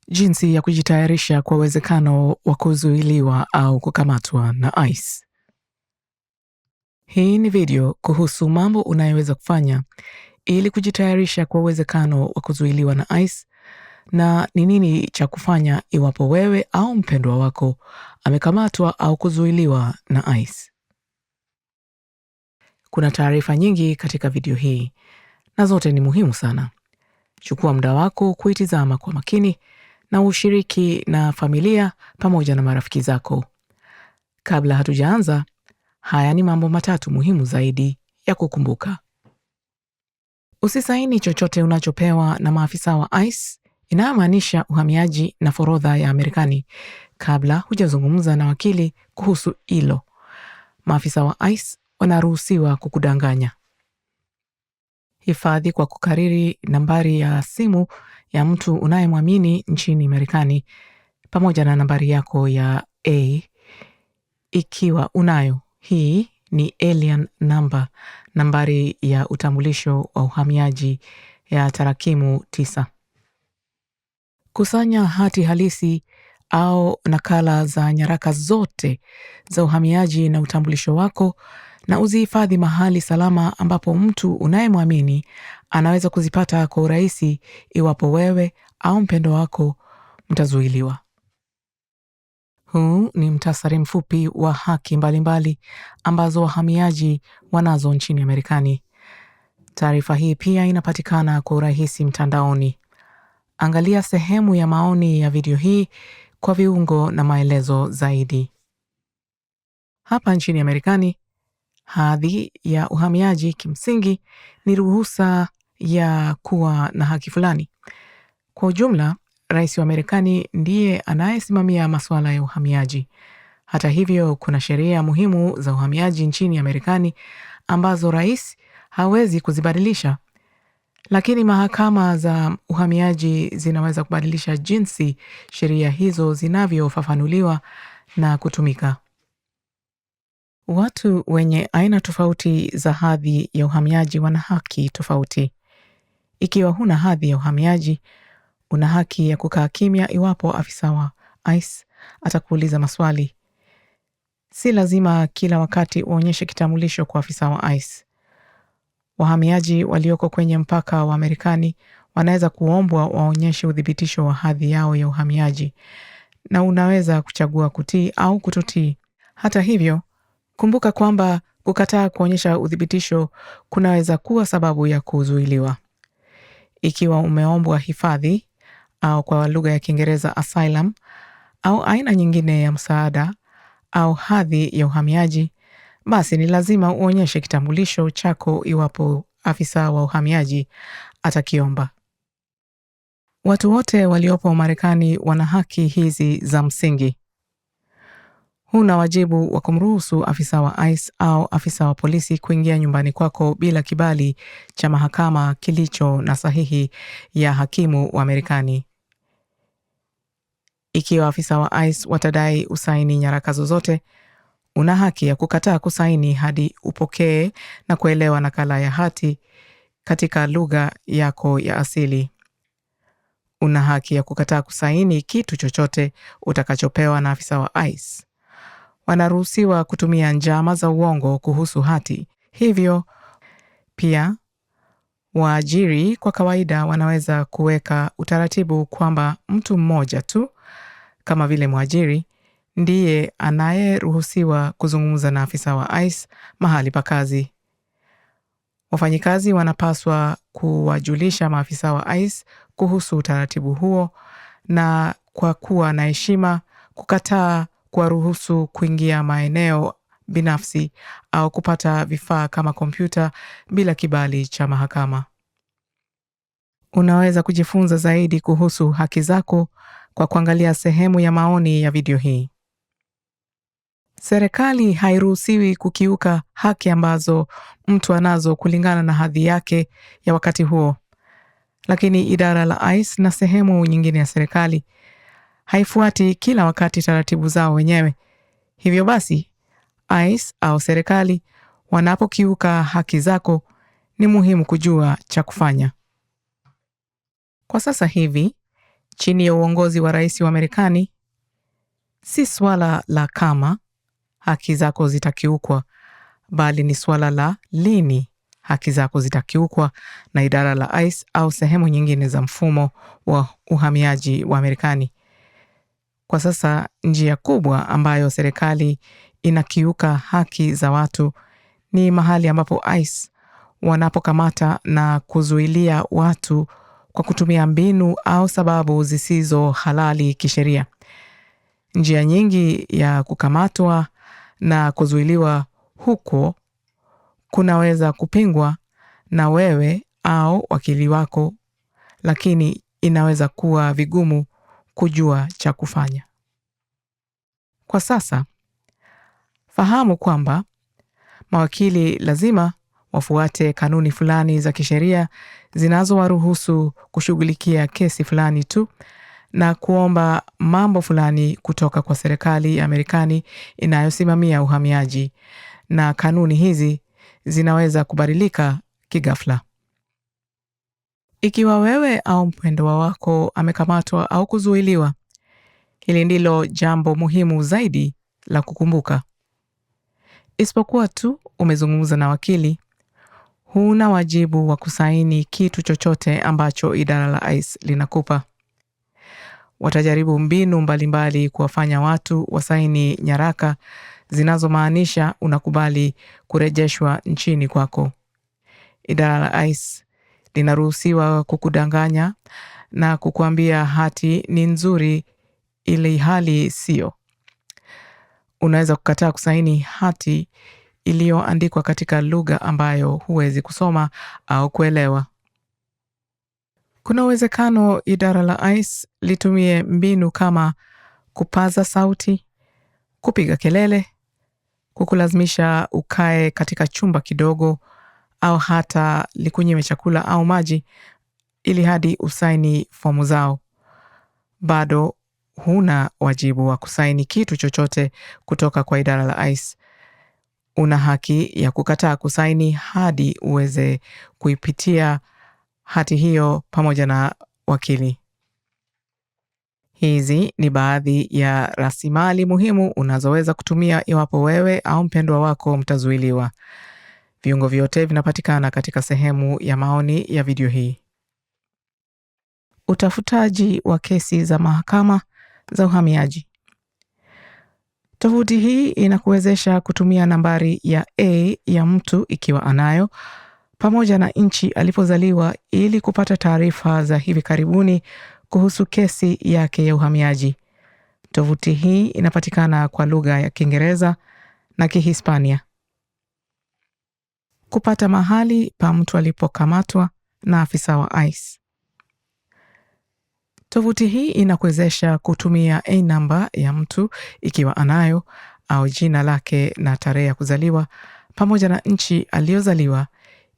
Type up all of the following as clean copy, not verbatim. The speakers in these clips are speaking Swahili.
Jinsi ya kujitayarisha kwa uwezekano wa kuzuiliwa au kukamatwa na ICE. Hii ni video kuhusu mambo unayoweza kufanya ili kujitayarisha kwa uwezekano wa kuzuiliwa na ICE na ni nini cha kufanya iwapo wewe au mpendwa wako amekamatwa au kuzuiliwa na ICE. Kuna taarifa nyingi katika video hii na zote ni muhimu sana. Chukua muda wako kuitizama kwa makini na ushiriki na familia pamoja na marafiki zako. Kabla hatujaanza, haya ni mambo matatu muhimu zaidi ya kukumbuka. Usisaini chochote unachopewa na maafisa wa ICE, inayomaanisha uhamiaji na forodha ya Marekani, kabla hujazungumza na wakili kuhusu hilo. Maafisa wa ICE wanaruhusiwa kukudanganya. Hifadhi kwa kukariri nambari ya simu ya mtu unayemwamini nchini Marekani pamoja na nambari yako ya ikiwa unayo. Hii ni alien number, nambari ya utambulisho wa uhamiaji ya tarakimu 9. Kusanya hati halisi au nakala za nyaraka zote za uhamiaji na utambulisho wako na uzihifadhi mahali salama ambapo mtu unayemwamini anaweza kuzipata kwa urahisi iwapo wewe au mpendo wako mtazuiliwa. Huu ni mtasari mfupi wa haki mbalimbali ambazo wahamiaji wanazo nchini Marekani. Taarifa hii pia inapatikana kwa urahisi mtandaoni. Angalia sehemu ya maoni ya video hii kwa viungo na maelezo zaidi. Hapa nchini Marekani, hadhi ya uhamiaji kimsingi ni ruhusa ya kuwa na haki fulani. Kwa ujumla, Rais wa Marekani ndiye anayesimamia masuala ya uhamiaji. Hata hivyo, kuna sheria muhimu za uhamiaji nchini Marekani ambazo rais hawezi kuzibadilisha. Lakini mahakama za uhamiaji zinaweza kubadilisha jinsi sheria hizo zinavyofafanuliwa na kutumika. Watu wenye aina tofauti za hadhi ya uhamiaji wana haki tofauti. Ikiwa huna hadhi ya uhamiaji, una haki ya kukaa kimya iwapo afisa wa ICE atakuuliza maswali. Si lazima kila wakati uonyeshe kitambulisho kwa afisa wa ICE. Wahamiaji walioko kwenye mpaka wa Marekani wanaweza kuombwa waonyeshe udhibitisho wa hadhi yao ya uhamiaji, na unaweza kuchagua kutii au kutotii. Hata hivyo, kumbuka kwamba kukataa kuonyesha udhibitisho kunaweza kuwa sababu ya kuzuiliwa. Ikiwa umeombwa hifadhi au kwa lugha ya Kiingereza asylum au aina nyingine ya msaada au hadhi ya uhamiaji, basi ni lazima uonyeshe kitambulisho chako iwapo afisa wa uhamiaji atakiomba. Watu wote waliopo Marekani wana haki hizi za msingi. Huna wajibu wa kumruhusu afisa wa ICE au afisa wa polisi kuingia nyumbani kwako bila kibali cha mahakama kilicho na sahihi ya hakimu wa Marekani. Ikiwa afisa wa ICE watadai usaini nyaraka zozote, una haki ya kukataa kusaini hadi upokee na kuelewa nakala ya hati katika lugha yako ya asili. Una haki ya kukataa kusaini kitu chochote utakachopewa na afisa wa ICE. Wanaruhusiwa kutumia njama za uongo kuhusu hati. Hivyo, pia, waajiri kwa kawaida wanaweza kuweka utaratibu kwamba mtu mmoja tu, kama vile mwajiri, ndiye anayeruhusiwa kuzungumza na afisa wa ICE mahali pa kazi. Wafanyikazi wanapaswa kuwajulisha maafisa wa ICE kuhusu utaratibu huo na kwa kuwa na heshima kukataa kuwaruhusu kuingia maeneo binafsi au kupata vifaa kama kompyuta bila kibali cha mahakama. Unaweza kujifunza zaidi kuhusu haki zako kwa kuangalia sehemu ya maoni ya video hii. Serikali hairuhusiwi kukiuka haki ambazo mtu anazo kulingana na hadhi yake ya wakati huo. Lakini idara la ICE na sehemu nyingine ya serikali haifuati kila wakati taratibu zao wenyewe. Hivyo basi, ICE au serikali wanapokiuka haki zako, ni muhimu kujua cha kufanya. Kwa sasa hivi, Chini ya uongozi wa rais wa Marekani, si swala la kama haki zako zitakiukwa, bali ni swala la lini haki zako zitakiukwa na idara la ICE au sehemu nyingine za mfumo wa uhamiaji wa Marekani. Kwa sasa, njia kubwa ambayo serikali inakiuka haki za watu ni mahali ambapo ICE wanapokamata na kuzuilia watu kwa kutumia mbinu au sababu zisizo halali kisheria. Njia nyingi ya kukamatwa na kuzuiliwa huko kunaweza kupingwa na wewe au wakili wako, lakini inaweza kuwa vigumu kujua cha kufanya. Kwa sasa, fahamu kwamba mawakili lazima wafuate kanuni fulani za kisheria zinazowaruhusu kushughulikia kesi fulani tu na kuomba mambo fulani kutoka kwa serikali ya Marekani inayosimamia uhamiaji, na kanuni hizi zinaweza kubadilika kighafla. Ikiwa wewe au mpendwa wako amekamatwa au kuzuiliwa, hili ndilo jambo muhimu zaidi la kukumbuka. Isipokuwa tu umezungumza na wakili, huna wajibu wa kusaini kitu chochote ambacho idara la ICE linakupa. Watajaribu mbinu mbalimbali kuwafanya watu wasaini nyaraka zinazomaanisha unakubali kurejeshwa nchini kwako. Idara la ICE linaruhusiwa kukudanganya na kukuambia hati ni nzuri ili hali sio. Unaweza kukataa kusaini hati iliyoandikwa katika lugha ambayo huwezi kusoma au kuelewa. Kuna uwezekano idara la ICE litumie mbinu kama kupaza sauti, kupiga kelele, kukulazimisha ukae katika chumba kidogo, au hata likunyime chakula au maji ili hadi usaini fomu zao. Bado huna wajibu wa kusaini kitu chochote kutoka kwa idara la ICE. Una haki ya kukataa kusaini hadi uweze kuipitia hati hiyo pamoja na wakili. Hizi ni baadhi ya rasilimali muhimu unazoweza kutumia iwapo wewe au mpendwa wako mtazuiliwa. Viungo vyote vinapatikana katika sehemu ya maoni ya video hii. Utafutaji wa kesi za mahakama za uhamiaji. Tovuti hii inakuwezesha kutumia nambari ya ya mtu ikiwa anayo, pamoja na nchi alipozaliwa ili kupata taarifa za hivi karibuni kuhusu kesi yake ya uhamiaji. Tovuti hii inapatikana kwa lugha ya Kiingereza na Kihispania. Kupata mahali pa mtu alipokamatwa na afisa wa ICE. Tovuti hii inakuwezesha kutumia namba ya mtu ikiwa anayo, au jina lake na tarehe ya kuzaliwa pamoja na nchi aliyozaliwa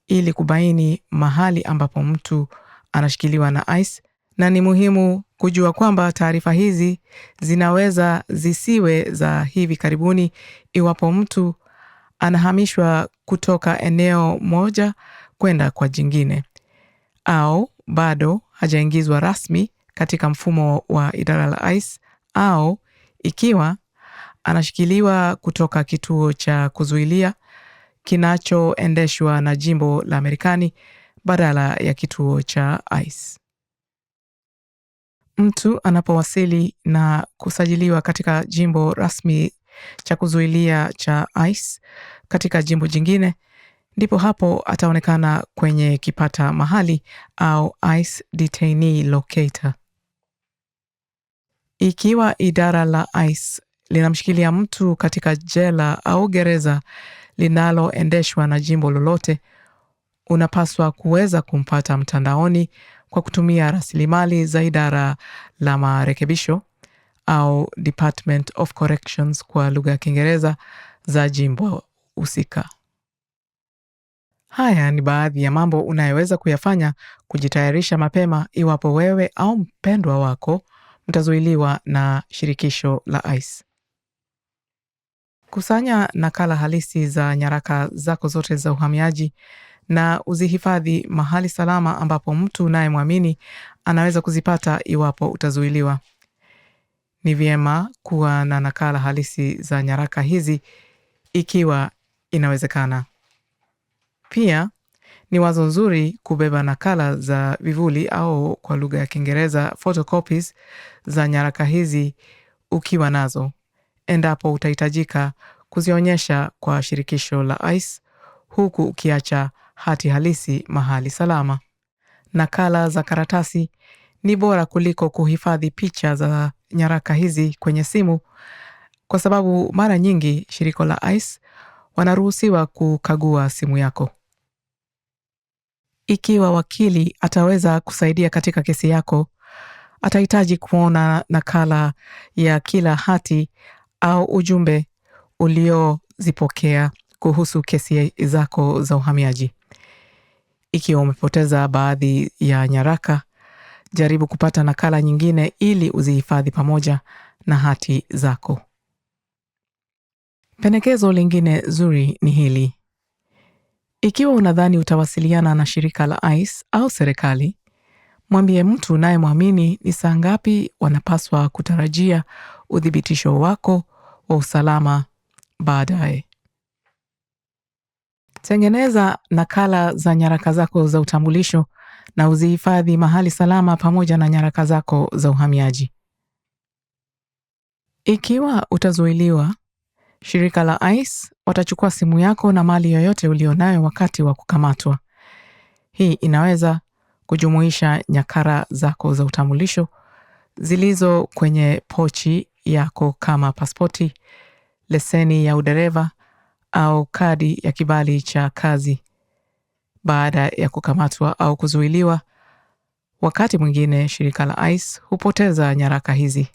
ili kubaini mahali ambapo mtu anashikiliwa na ICE. Na ni muhimu kujua kwamba taarifa hizi zinaweza zisiwe za hivi karibuni iwapo mtu anahamishwa kutoka eneo moja kwenda kwa jingine, au bado hajaingizwa rasmi katika mfumo wa idara la ICE, au ikiwa anashikiliwa kutoka kituo cha kuzuilia kinachoendeshwa na jimbo la Marekani badala ya kituo cha ICE. Mtu anapowasili na kusajiliwa katika jimbo rasmi cha kuzuilia cha ICE katika jimbo jingine, ndipo hapo ataonekana kwenye kipata mahali au ICE Detainee Locator. Ikiwa idara la ICE linamshikilia mtu katika jela au gereza linaloendeshwa na jimbo lolote, unapaswa kuweza kumpata mtandaoni kwa kutumia rasilimali za idara la marekebisho au Department of Corrections kwa lugha ya Kiingereza za jimbo husika. Haya ni baadhi ya mambo unayoweza kuyafanya kujitayarisha mapema iwapo wewe au mpendwa wako mtazuiliwa na shirikisho la ICE. Kusanya nakala halisi za nyaraka zako zote za uhamiaji na uzihifadhi mahali salama ambapo mtu unayemwamini anaweza kuzipata iwapo utazuiliwa. Ni vyema kuwa na nakala halisi za nyaraka hizi ikiwa inawezekana. Pia ni wazo nzuri kubeba nakala za vivuli au kwa lugha ya Kiingereza photocopies za nyaraka hizi ukiwa nazo, endapo utahitajika kuzionyesha kwa shirikisho la ICE, huku ukiacha hati halisi mahali salama. Nakala za karatasi ni bora kuliko kuhifadhi picha za nyaraka hizi kwenye simu, kwa sababu mara nyingi shirika la ICE wanaruhusiwa kukagua simu yako. Ikiwa wakili ataweza kusaidia katika kesi yako, atahitaji kuona nakala ya kila hati au ujumbe uliozipokea kuhusu kesi zako za uhamiaji. Ikiwa umepoteza baadhi ya nyaraka, jaribu kupata nakala nyingine ili uzihifadhi pamoja na hati zako. Pendekezo lingine zuri ni hili. Ikiwa unadhani utawasiliana na shirika la ICE au serikali, mwambie mtu unayemwamini ni saa ngapi wanapaswa kutarajia uthibitisho wako wa usalama baadaye. Tengeneza nakala za nyaraka zako za utambulisho na uzihifadhi mahali salama pamoja na nyaraka zako za uhamiaji. Ikiwa utazuiliwa, shirika la ICE watachukua simu yako na mali yoyote ulionayo wakati wa kukamatwa. Hii inaweza kujumuisha nyaraka zako za utambulisho zilizo kwenye pochi yako kama pasipoti, leseni ya udereva au kadi ya kibali cha kazi. Baada ya kukamatwa au kuzuiliwa, wakati mwingine shirika la ICE hupoteza nyaraka hizi.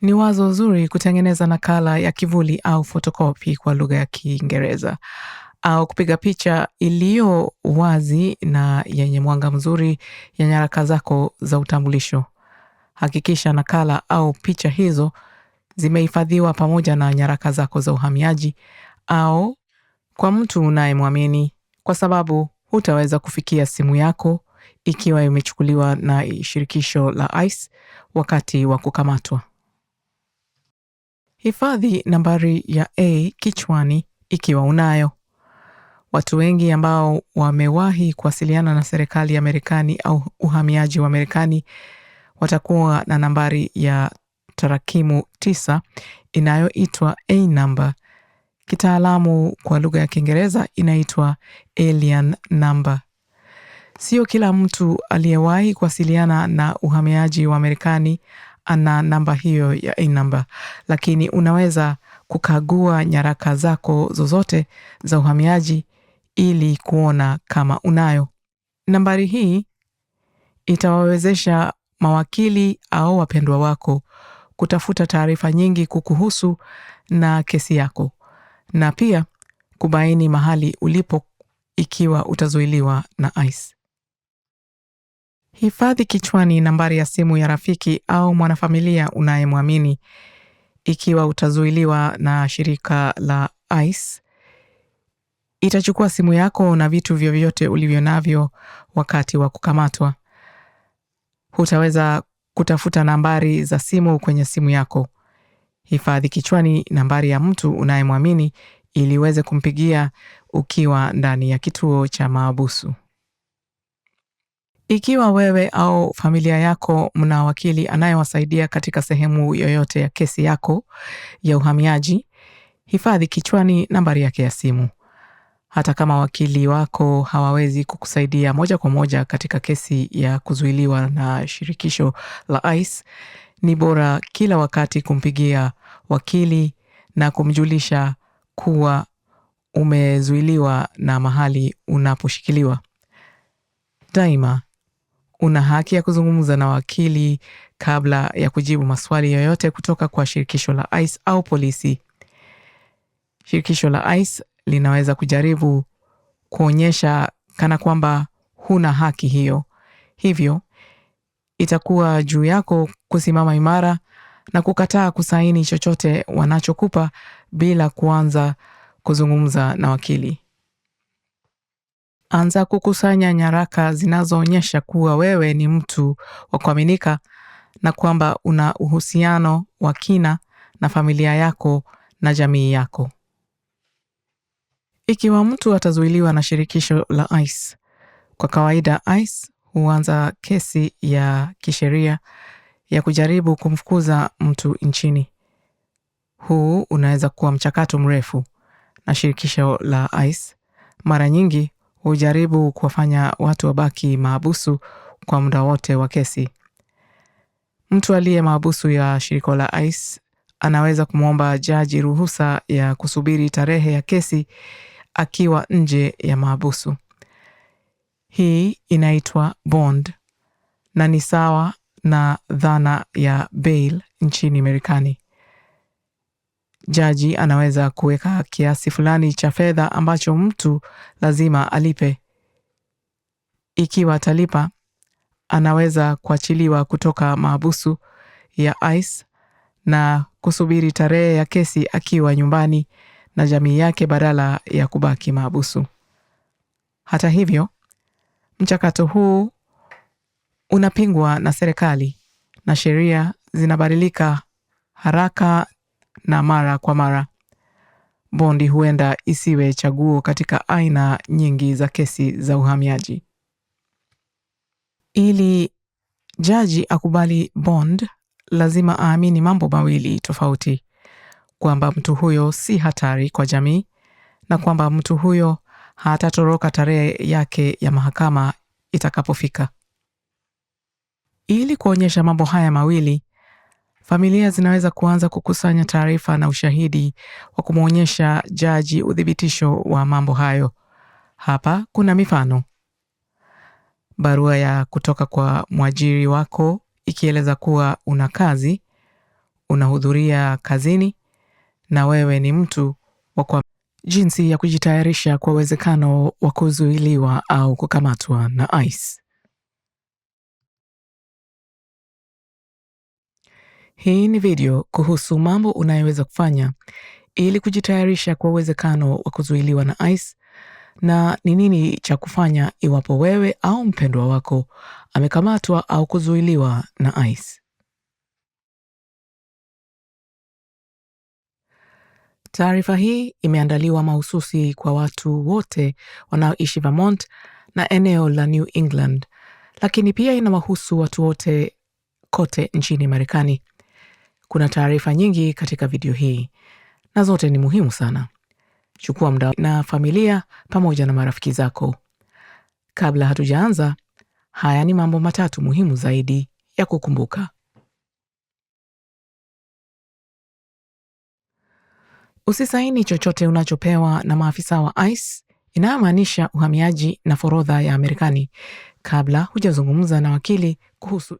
Ni wazo zuri kutengeneza nakala ya kivuli au fotokopi kwa lugha ya Kiingereza, au kupiga picha iliyo wazi na yenye mwanga mzuri ya nyaraka zako za utambulisho. Hakikisha nakala au picha hizo zimehifadhiwa pamoja na nyaraka zako za uhamiaji au kwa mtu unayemwamini, kwa sababu hutaweza kufikia simu yako ikiwa imechukuliwa na shirikisho la ICE wakati wa kukamatwa. Hifadhi nambari ya A kichwani ikiwa unayo. Watu wengi ambao wamewahi kuwasiliana na serikali ya Marekani au uhamiaji wa Marekani watakuwa na nambari ya tarakimu 9 inayoitwa A number. Kitaalamu kwa lugha ya Kiingereza inaitwa alien number. Sio kila mtu aliyewahi kuwasiliana na uhamiaji wa Marekani ana namba hiyo ya A number, lakini unaweza kukagua nyaraka zako zozote za uhamiaji ili kuona kama unayo. Nambari hii itawawezesha mawakili au wapendwa wako kutafuta taarifa nyingi kukuhusu na kesi yako, na pia kubaini mahali ulipo ikiwa utazuiliwa na ICE. Hifadhi kichwani nambari ya simu ya rafiki au mwanafamilia unayemwamini ikiwa utazuiliwa na shirika la ICE. Itachukua simu yako na vitu vyovyote ulivyo navyo wakati wa kukamatwa. Hutaweza kutafuta nambari za simu kwenye simu yako. Hifadhi kichwani nambari ya mtu unayemwamini ili uweze kumpigia ukiwa ndani ya kituo cha mahabusu. Ikiwa wewe au familia yako mna wakili anayewasaidia katika sehemu yoyote ya kesi yako ya uhamiaji, hifadhi kichwani nambari yake ya simu. Hata kama wakili wako hawawezi kukusaidia moja kwa moja katika kesi ya kuzuiliwa na shirikisho la ICE, ni bora kila wakati kumpigia wakili na kumjulisha kuwa umezuiliwa na mahali unaposhikiliwa. Daima una haki ya kuzungumza na wakili kabla ya kujibu maswali yoyote kutoka kwa shirikisho la ICE au polisi. Shirikisho la ICE linaweza kujaribu kuonyesha kana kwamba huna haki hiyo. Hivyo, itakuwa juu yako kusimama imara na kukataa kusaini chochote wanachokupa bila kuanza kuzungumza na wakili. Anza kukusanya nyaraka zinazoonyesha kuwa wewe ni mtu wa kuaminika na kwamba una uhusiano wa kina na familia yako na jamii yako. Ikiwa mtu atazuiliwa na shirikisho la ICE, kwa kawaida ICE huanza kesi ya kisheria ya kujaribu kumfukuza mtu nchini. Huu unaweza kuwa mchakato mrefu, na shirikisho la ICE mara nyingi hujaribu kuwafanya watu wabaki mahabusu kwa muda wote wa kesi. Mtu aliye mahabusu ya shirika la ICE anaweza kumwomba jaji ruhusa ya kusubiri tarehe ya kesi akiwa nje ya mahabusu. Hii inaitwa bond na ni sawa na dhana ya bail nchini Marekani. Jaji anaweza kuweka kiasi fulani cha fedha ambacho mtu lazima alipe. Ikiwa atalipa, anaweza kuachiliwa kutoka mahabusu ya ICE na kusubiri tarehe ya kesi akiwa nyumbani na jamii yake badala ya kubaki mahabusu. Hata hivyo, mchakato huu unapingwa na serikali na sheria zinabadilika haraka na mara kwa mara. Bondi huenda isiwe chaguo katika aina nyingi za kesi za uhamiaji. Ili jaji akubali bond, lazima aamini mambo mawili tofauti: kwamba mtu huyo si hatari kwa jamii na kwamba mtu huyo hatatoroka tarehe yake ya mahakama itakapofika. Ili kuonyesha mambo haya mawili, familia zinaweza kuanza kukusanya taarifa na ushahidi wa kumwonyesha jaji uthibitisho wa mambo hayo. Hapa kuna mifano: barua ya kutoka kwa mwajiri wako ikieleza kuwa una kazi, unahudhuria kazini na wewe ni mtu wa kwa. Jinsi ya kujitayarisha kwa uwezekano wa kuzuiliwa au kukamatwa na ICE. Hii ni video kuhusu mambo unayoweza kufanya ili kujitayarisha kwa uwezekano wa kuzuiliwa na ICE na ni nini cha kufanya iwapo wewe au mpendwa wako amekamatwa au kuzuiliwa na ICE. Taarifa hii imeandaliwa mahususi kwa watu wote wanaoishi Vermont na eneo la New England, lakini pia inawahusu watu wote kote nchini Marekani. Kuna taarifa nyingi katika video hii na zote ni muhimu sana. Chukua muda na familia pamoja na marafiki zako. Kabla hatujaanza, haya ni mambo matatu muhimu zaidi ya kukumbuka. Usisaini chochote unachopewa na maafisa wa ICE inayomaanisha uhamiaji na forodha ya Marekani kabla hujazungumza na wakili kuhusu